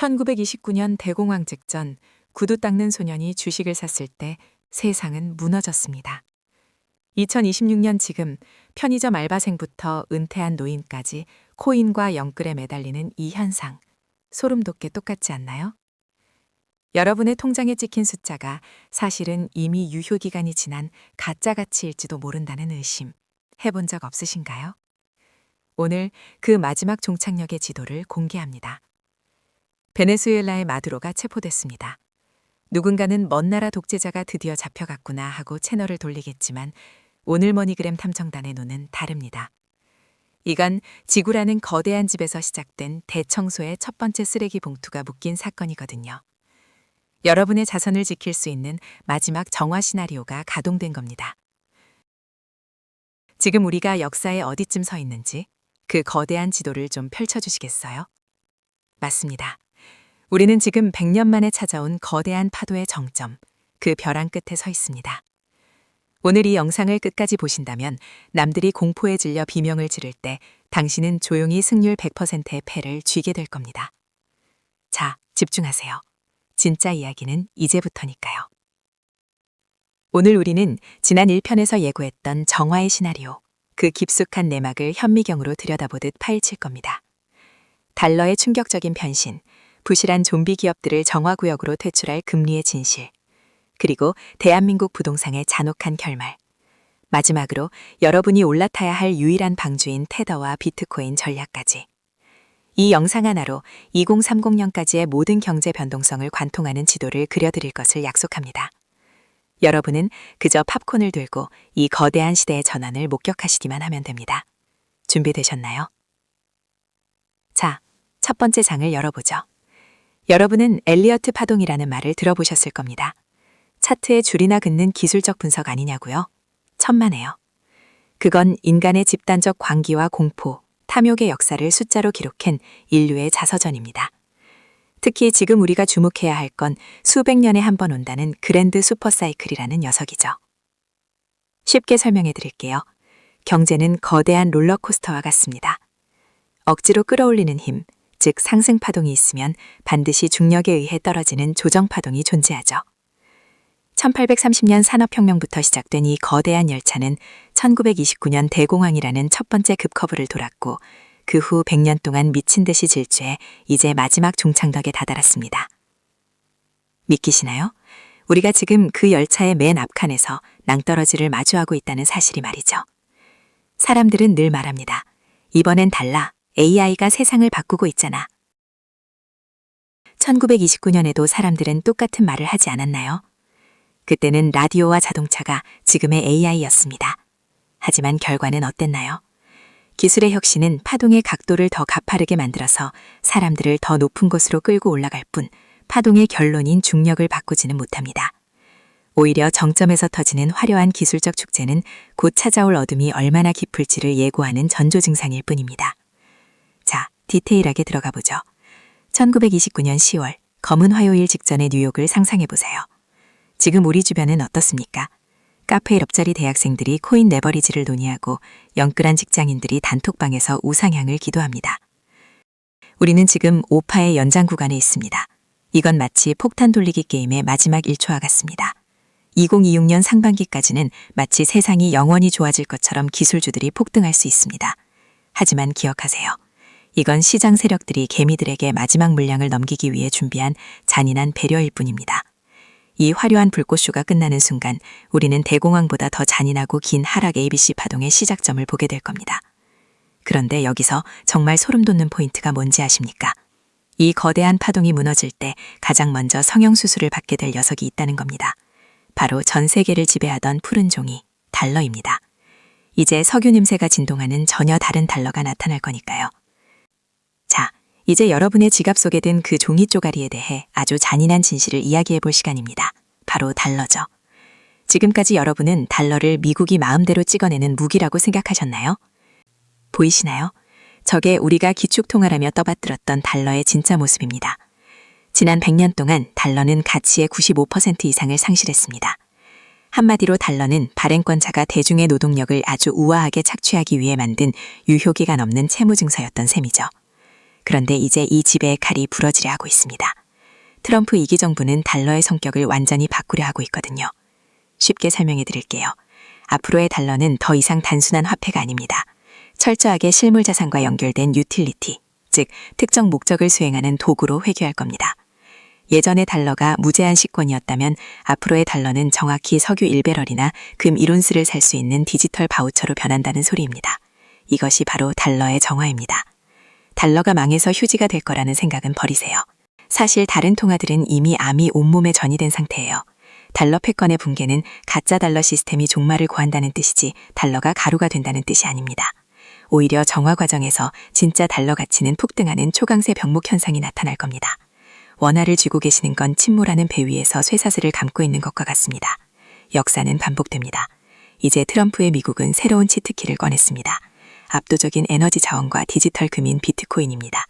1929년 대공황 직전 구두 닦는 소년이 주식을 샀을 때 세상은 무너졌습니다. 2026년 지금 편의점 알바생부터 은퇴한 노인까지 코인과 영끌에 매달리는 이 현상, 소름 돋게 똑같지 않나요? 여러분의 통장에 찍힌 숫자가 사실은 이미 유효기간이 지난 가짜 가치일지도 모른다는 의심 해본 적 없으신가요? 오늘 그 마지막 종착역의 지도를 공개합니다. 베네수엘라의 마두로가 체포됐습니다. 누군가는 먼 나라 독재자가 드디어 잡혀갔구나 하고 채널을 돌리겠지만 오늘 머니그램 탐정단의 눈은 다릅니다. 이건 지구라는 거대한 집에서 시작된 대청소의 첫 번째 쓰레기 봉투가 묶인 사건이거든요. 여러분의 자선을 지킬 수 있는 마지막 정화 시나리오가 가동된 겁니다. 지금 우리가 역사의 어디쯤 서 있는지 그 거대한 지도를 좀 펼쳐주시겠어요? 맞습니다. 우리는 지금 100년 만에 찾아온 거대한 파도의 정점, 그 벼랑 끝에 서 있습니다. 오늘 이 영상을 끝까지 보신다면 남들이 공포에 질려 비명을 지를 때 당신은 조용히 승률 100%의 패를 쥐게 될 겁니다. 자, 집중하세요. 진짜 이야기는 이제부터니까요. 오늘 우리는 지난 1편에서 예고했던 정화의 시나리오, 그 깊숙한 내막을 현미경으로 들여다보듯 파헤칠 겁니다. 달러의 충격적인 변신, 부실한 좀비 기업들을 정화구역으로 퇴출할 금리의 진실, 그리고 대한민국 부동산의 잔혹한 결말. 마지막으로 여러분이 올라타야 할 유일한 방주인 테더와 비트코인 전략까지. 이 영상 하나로 2030년까지의 모든 경제 변동성을 관통하는 지도를 그려드릴 것을 약속합니다. 여러분은 그저 팝콘을 들고 이 거대한 시대의 전환을 목격하시기만 하면 됩니다. 준비되셨나요? 자, 첫 번째 장을 열어보죠. 여러분은 엘리어트 파동이라는 말을 들어보셨을 겁니다. 차트에 줄이나 긋는 기술적 분석 아니냐고요? 천만에요. 그건 인간의 집단적 광기와 공포, 탐욕의 역사를 숫자로 기록한 인류의 자서전입니다. 특히 지금 우리가 주목해야 할 건 수백 년에 한 번 온다는 그랜드 슈퍼사이클이라는 녀석이죠. 쉽게 설명해 드릴게요. 경제는 거대한 롤러코스터와 같습니다. 억지로 끌어올리는 힘, 즉 상승파동이 있으면 반드시 중력에 의해 떨어지는 조정파동이 존재하죠. 1830년 산업혁명부터 시작된 이 거대한 열차는 1929년 대공황이라는 첫 번째 급커브를 돌았고 그 후 100년 동안 미친 듯이 질주해 이제 마지막 종착역에 다다랐습니다. 믿기시나요? 우리가 지금 그 열차의 맨 앞칸에서 낭떠러지를 마주하고 있다는 사실이 말이죠. 사람들은 늘 말합니다. 이번엔 달라. AI가 세상을 바꾸고 있잖아. 1929년에도 사람들은 똑같은 말을 하지 않았나요? 그때는 라디오와 자동차가 지금의 AI였습니다. 하지만 결과는 어땠나요? 기술의 혁신은 파동의 각도를 더 가파르게 만들어서 사람들을 더 높은 곳으로 끌고 올라갈 뿐 파동의 결론인 중력을 바꾸지는 못합니다. 오히려 정점에서 터지는 화려한 기술적 축제는 곧 찾아올 어둠이 얼마나 깊을지를 예고하는 전조 증상일 뿐입니다. 자, 디테일하게 들어가 보죠. 1929년 10월, 검은 화요일 직전의 뉴욕을 상상해보세요. 지금 우리 주변은 어떻습니까? 카페 옆자리 대학생들이 코인 레버리지를 논의하고 영끌한 직장인들이 단톡방에서 우상향을 기도합니다. 우리는 지금 오파의 연장 구간에 있습니다. 이건 마치 폭탄 돌리기 게임의 마지막 1초와 같습니다. 2026년 상반기까지는 마치 세상이 영원히 좋아질 것처럼 기술주들이 폭등할 수 있습니다. 하지만 기억하세요. 이건 시장 세력들이 개미들에게 마지막 물량을 넘기기 위해 준비한 잔인한 배려일 뿐입니다. 이 화려한 불꽃쇼가 끝나는 순간 우리는 대공황보다 더 잔인하고 긴 하락 ABC 파동의 시작점을 보게 될 겁니다. 그런데 여기서 정말 소름 돋는 포인트가 뭔지 아십니까? 이 거대한 파동이 무너질 때 가장 먼저 성형수술을 받게 될 녀석이 있다는 겁니다. 바로 전 세계를 지배하던 푸른 종이 달러입니다. 이제 석유 냄새가 진동하는 전혀 다른 달러가 나타날 거니까요. 자, 이제 여러분의 지갑 속에 든 그 종이 쪼가리에 대해 아주 잔인한 진실을 이야기해 볼 시간입니다. 바로 달러죠. 지금까지 여러분은 달러를 미국이 마음대로 찍어내는 무기라고 생각하셨나요? 보이시나요? 저게 우리가 기축통화라며 떠받들었던 달러의 진짜 모습입니다. 지난 100년 동안 달러는 가치의 95% 이상을 상실했습니다. 한마디로 달러는 발행권자가 대중의 노동력을 아주 우아하게 착취하기 위해 만든 유효기간 없는 채무증서였던 셈이죠. 그런데 이제 이 지배의 칼이 부러지려 하고 있습니다. 트럼프 2기 정부는 달러의 성격을 완전히 바꾸려 하고 있거든요. 쉽게 설명해 드릴게요. 앞으로의 달러는 더 이상 단순한 화폐가 아닙니다. 철저하게 실물 자산과 연결된 유틸리티, 즉 특정 목적을 수행하는 도구로 회귀할 겁니다. 예전의 달러가 무제한 식권이었다면 앞으로의 달러는 정확히 석유 1배럴이나 금 1온스를 살 수 있는 디지털 바우처로 변한다는 소리입니다. 이것이 바로 달러의 정화입니다. 달러가 망해서 휴지가 될 거라는 생각은 버리세요. 사실 다른 통화들은 이미 암이 온몸에 전이된 상태예요. 달러 패권의 붕괴는 가짜 달러 시스템이 종말을 고한다는 뜻이지 달러가 가루가 된다는 뜻이 아닙니다. 오히려 정화 과정에서 진짜 달러 가치는 폭등하는 초강세 병목 현상이 나타날 겁니다. 원화를 쥐고 계시는 건 침몰하는 배 위에서 쇠사슬을 감고 있는 것과 같습니다. 역사는 반복됩니다. 이제 트럼프의 미국은 새로운 치트키를 꺼냈습니다. 압도적인 에너지 자원과 디지털 금인 비트코인입니다.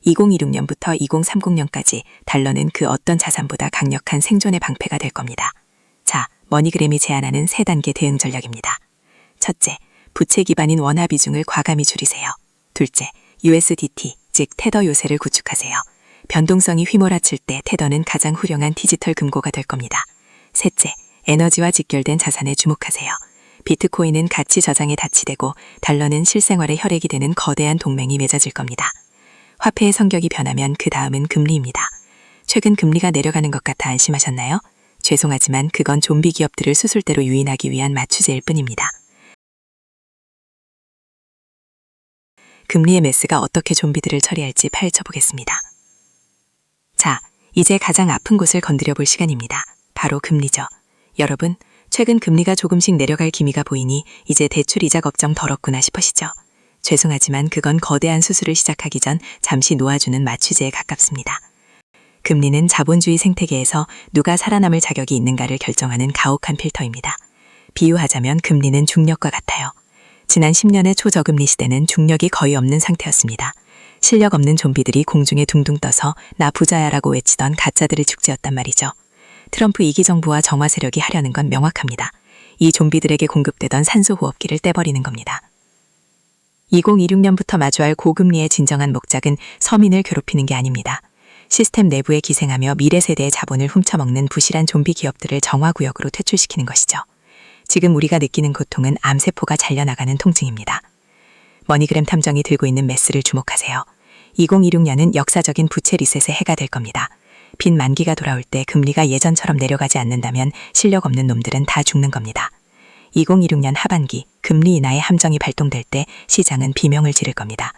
2026년부터 2030년까지 달러는 그 어떤 자산보다 강력한 생존의 방패가 될 겁니다. 자, 머니그램이 제안하는 3단계 대응 전략입니다. 첫째, 부채 기반인 원화 비중을 과감히 줄이세요. 둘째, USDT, 즉 테더 요새를 구축하세요. 변동성이 휘몰아칠 때 테더는 가장 훌륭한 디지털 금고가 될 겁니다. 셋째, 에너지와 직결된 자산에 주목하세요. 비트코인은 가치 저장에 닻이 되고 달러는 실생활의 혈액이 되는 거대한 동맹이 맺어질 겁니다. 화폐의 성격이 변하면 그 다음은 금리입니다. 최근 금리가 내려가는 것 같아 안심하셨나요? 죄송하지만 그건 좀비 기업들을 수술대로 유인하기 위한 마취제일 뿐입니다. 금리의 메스가 어떻게 좀비들을 처리할지 파헤쳐보겠습니다. 자, 이제 가장 아픈 곳을 건드려 볼 시간입니다. 바로 금리죠. 여러분, 최근 금리가 조금씩 내려갈 기미가 보이니 이제 대출 이자 걱정 덜었구나 싶으시죠? 죄송하지만 그건 거대한 수술을 시작하기 전 잠시 놓아주는 마취제에 가깝습니다. 금리는 자본주의 생태계에서 누가 살아남을 자격이 있는가를 결정하는 가혹한 필터입니다. 비유하자면 금리는 중력과 같아요. 지난 10년의 초저금리 시대는 중력이 거의 없는 상태였습니다. 실력 없는 좀비들이 공중에 둥둥 떠서 나 부자야라고 외치던 가짜들의 축제였단 말이죠. 트럼프 2기 정부와 정화 세력이 하려는 건 명확합니다. 이 좀비들에게 공급되던 산소 호흡기를 떼버리는 겁니다. 2026년부터 마주할 고금리의 진정한 목적은 서민을 괴롭히는 게 아닙니다. 시스템 내부에 기생하며 미래 세대의 자본을 훔쳐먹는 부실한 좀비 기업들을 정화구역으로 퇴출시키는 것이죠. 지금 우리가 느끼는 고통은 암세포가 잘려나가는 통증입니다. 머니그램 탐정이 들고 있는 메스를 주목하세요. 2026년은 역사적인 부채 리셋의 해가 될 겁니다. 빚 만기가 돌아올 때 금리가 예전처럼 내려가지 않는다면 실력 없는 놈들은 다 죽는 겁니다. 2026년 하반기 금리 인하의 함정이 발동될 때 시장은 비명을 지를 겁니다.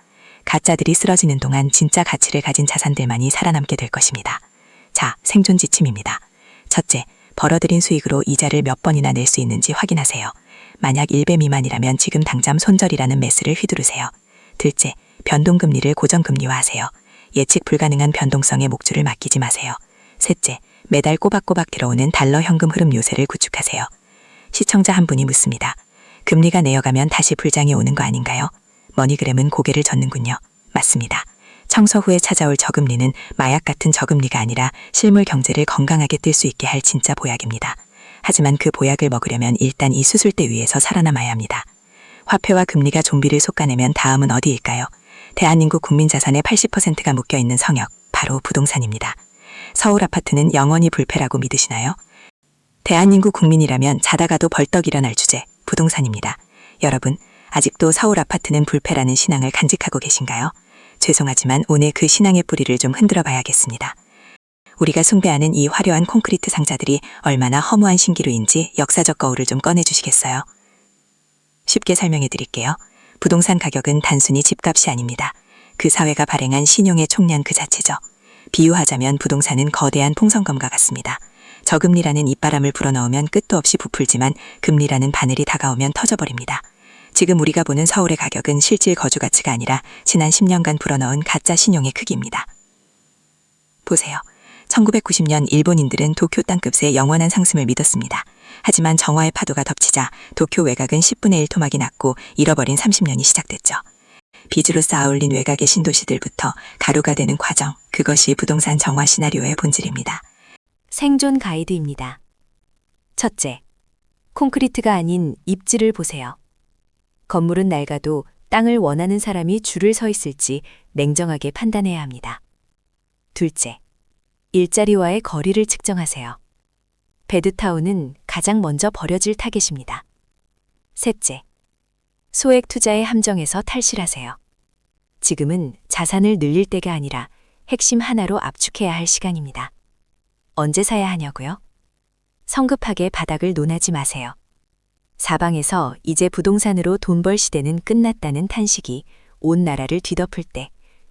가짜들이 쓰러지는 동안 진짜 가치를 가진 자산들만이 살아남게 될 것입니다. 자, 생존 지침입니다. 첫째, 벌어들인 수익으로 이자를 몇 번이나 낼 수 있는지 확인하세요. 만약 1배 미만이라면 지금 당장 손절이라는 메스를 휘두르세요. 둘째, 변동금리를 고정금리화하세요. 예측 불가능한 변동성의 목줄을 맡기지 마세요. 셋째, 매달 꼬박꼬박 들어오는 달러 현금 흐름 요새를 구축하세요. 시청자 한 분이 묻습니다. 금리가 내려가면 다시 불장이 오는 거 아닌가요? 머니그램은 고개를 젓는군요. 맞습니다. 청소 후에 찾아올 저금리는 마약 같은 저금리가 아니라 실물 경제를 건강하게 뜰 수 있게 할 진짜 보약입니다. 하지만 그 보약을 먹으려면 일단 이 수술대 위에서 살아남아야 합니다. 화폐와 금리가 좀비를 솎아내면 다음은 어디일까요? 대한민국 국민 자산의 80%가 묶여있는 성역, 바로 부동산입니다. 서울 아파트는 영원히 불패라고 믿으시나요? 대한민국 국민이라면 자다가도 벌떡 일어날 주제, 부동산입니다. 여러분, 아직도 서울 아파트는 불패라는 신앙을 간직하고 계신가요? 죄송하지만 오늘 그 신앙의 뿌리를 좀 흔들어 봐야겠습니다. 우리가 숭배하는 이 화려한 콘크리트 상자들이 얼마나 허무한 신기루인지 역사적 거울을 좀 꺼내주시겠어요? 쉽게 설명해 드릴게요. 부동산 가격은 단순히 집값이 아닙니다. 그 사회가 발행한 신용의 총량 그 자체죠. 비유하자면 부동산은 거대한 풍선검과 같습니다. 저금리라는 입바람을 불어넣으면 끝도 없이 부풀지만 금리라는 바늘이 다가오면 터져버립니다. 지금 우리가 보는 서울의 가격은 실질 거주 가치가 아니라 지난 10년간 불어넣은 가짜 신용의 크기입니다. 보세요. 1990년 일본인들은 도쿄 땅값의 영원한 상승을 믿었습니다. 하지만 정화의 파도가 덮치자 도쿄 외곽은 10분의 1 토막이 났고 잃어버린 30년이 시작됐죠. 빚으로 쌓아올린 외곽의 신도시들부터 가루가 되는 과정, 그것이 부동산 정화 시나리오의 본질입니다. 생존 가이드입니다. 첫째, 콘크리트가 아닌 입지를 보세요. 건물은 낡아도 땅을 원하는 사람이 줄을 서 있을지 냉정하게 판단해야 합니다. 둘째, 일자리와의 거리를 측정하세요. 베드타운은 가장 먼저 버려질 타겟입니다. 셋째, 소액 투자의 함정에서 탈실하세요. 지금은 자산을 늘릴 때가 아니라 핵심 하나로 압축해야 할 시간입니다. 언제 사야 하냐고요? 성급하게 바닥을 논하지 마세요. 사방에서 이제 부동산으로 돈 벌 시대는 끝났다는 탄식이 온 나라를 뒤덮을 때,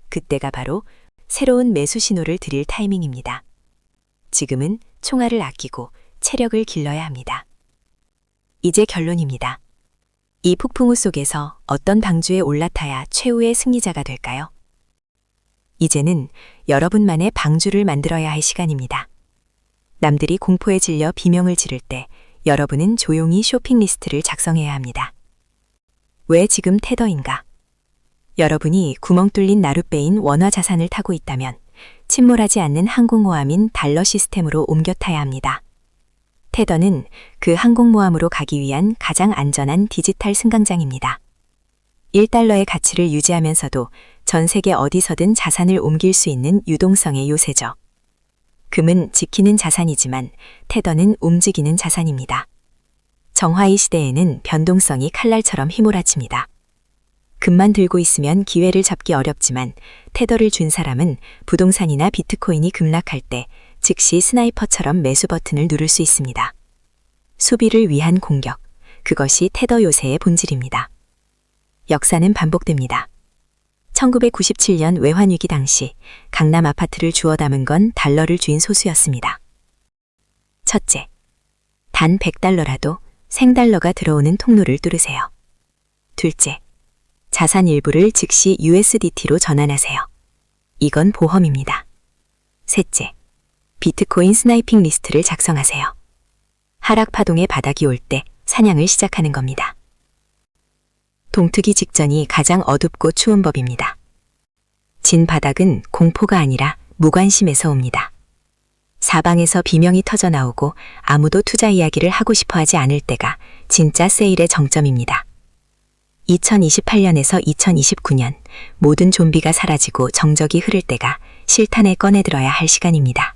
그때가 바로 새로운 매수 신호를 드릴 타이밍입니다. 지금은 총알을 아끼고 체력을 길러야 합니다. 이제 결론입니다. 이 폭풍우 속에서 어떤 방주에 올라타야 최후의 승리자가 될까요? 이제는 여러분만의 방주를 만들어야 할 시간입니다. 남들이 공포에 질려 비명을 지를 때 여러분은 조용히 쇼핑 리스트를 작성해야 합니다. 왜 지금 테더인가? 여러분이 구멍 뚫린 나룻배인 원화 자산을 타고 있다면 침몰하지 않는 항공모함인 달러 시스템으로 옮겨 타야 합니다. 테더는 그 항공모함으로 가기 위한 가장 안전한 디지털 승강장입니다. 1달러의 가치를 유지하면서도 전 세계 어디서든 자산을 옮길 수 있는 유동성의 요새죠. 금은 지키는 자산이지만 테더는 움직이는 자산입니다. 정화의 시대에는 변동성이 칼날처럼 휘몰아칩니다. 금만 들고 있으면 기회를 잡기 어렵지만 테더를 준 사람은 부동산이나 비트코인이 급락할 때 즉시 스나이퍼처럼 매수 버튼을 누를 수 있습니다. 소비를 위한 공격, 그것이 테더 요새의 본질입니다. 역사는 반복됩니다. 1997년 외환위기 당시 강남 아파트를 주워 담은 건 달러를 쥔 소수였습니다. 첫째, 단 100달러라도 생달러가 들어오는 통로를 뚫으세요. 둘째, 자산 일부를 즉시 USDT로 전환하세요. 이건 보험입니다. 셋째, 비트코인 스나이핑 리스트를 작성하세요. 하락 파동의 바닥이 올 때 사냥을 시작하는 겁니다. 동트기 직전이 가장 어둡고 추운 법입니다. 진 바닥은 공포가 아니라 무관심에서 옵니다. 사방에서 비명이 터져 나오고 아무도 투자 이야기를 하고 싶어 하지 않을 때가 진짜 세일의 정점입니다. 2028년에서 2029년 모든 좀비가 사라지고 정적이 흐를 때가 실탄에 꺼내들어야 할 시간입니다.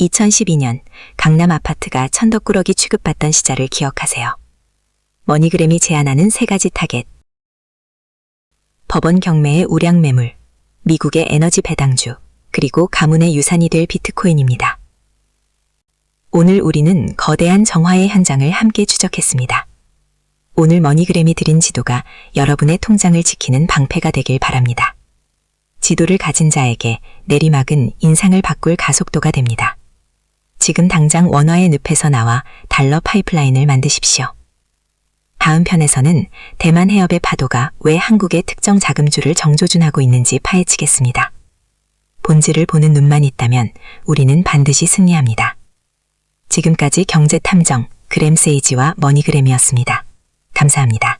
2012년 강남 아파트가 천덕꾸러기 취급받던 시절을 기억하세요. 머니그램이 제안하는 3가지 타겟. 법원 경매의 우량 매물, 미국의 에너지 배당주, 그리고 가문의 유산이 될 비트코인입니다. 오늘 우리는 거대한 정화의 현장을 함께 추적했습니다. 오늘 머니그램이 드린 지도가 여러분의 통장을 지키는 방패가 되길 바랍니다. 지도를 가진 자에게 내리막은 인상을 바꿀 가속도가 됩니다. 지금 당장 원화의 늪에서 나와 달러 파이프라인을 만드십시오. 다음 편에서는 대만 해협의 파도가 왜 한국의 특정 자금주를 정조준하고 있는지 파헤치겠습니다. 본질을 보는 눈만 있다면 우리는 반드시 승리합니다. 지금까지 경제탐정 그램세이지와 머니그램이었습니다. 감사합니다.